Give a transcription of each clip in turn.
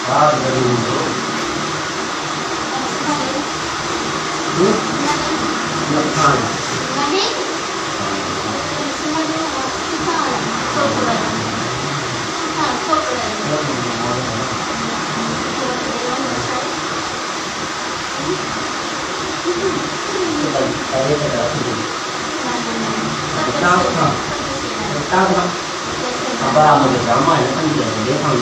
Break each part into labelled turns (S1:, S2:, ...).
S1: हाँ जरूर दो मखान
S2: नहीं
S1: apa mau drama ya kan dia kan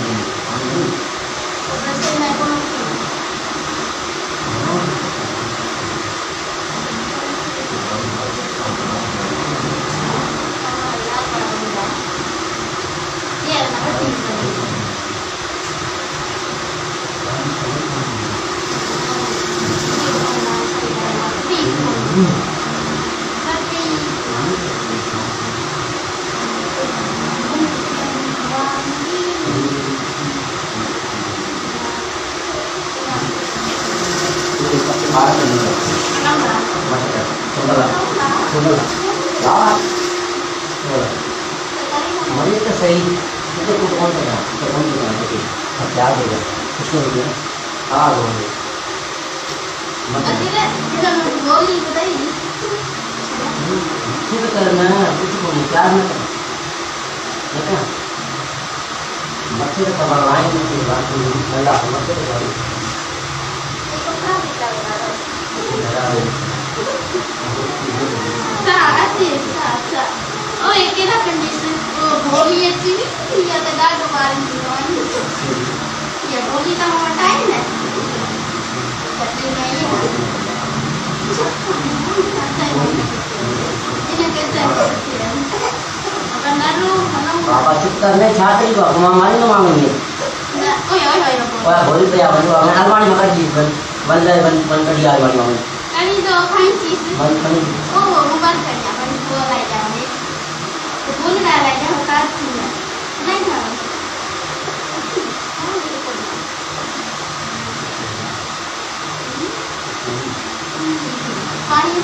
S1: मरीज तो सही मुझे कुछ कौन सा तो कौन सा देखिए अब क्या देगा कुछ तो नहीं हाँ बोलिए
S2: गोली बताइए
S1: कुछ करना कुछ बोलिए क्या ना करना मच्छर का बरवाई में की बात ठंडा मच्छर का
S2: oh ya kira condition boli अच्छी नहीं या तो दाल दोबारा नहीं ये boli का हमारा टाइम है करते नहीं है इन्हें कैसे अपन नरो हम
S1: बाबा चुप करने छात्री को हमारी तो मांगेंगे
S2: ओए ओए ओए
S1: ओए बोली तो यार बंदो मैं अलमारी में कर दी बंद कर दिया अलमारी में
S2: कहीं तो खाई चीज
S1: बंद कर
S2: ओ वो बंद कर दिया अपन वो लाइट जाओगे तो बोल रहा है क्या होता है नहीं ना पानी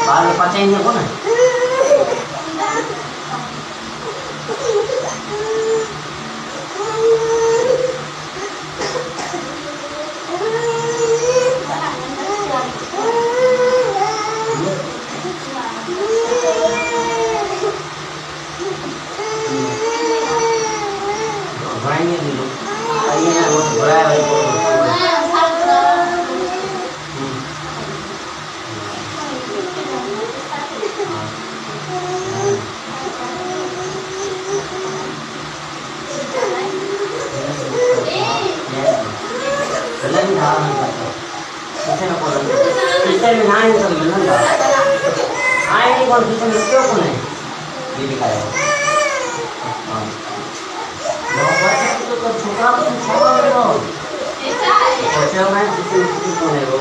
S2: बाल पचाएंगे को ना बनाएंगे भी लोग आइए ना वो बड़ा है भाई में ना सब मिलना आए नहीं कौन किचन में क्यों कौन है ये दिखाया छोटा छोटा मैं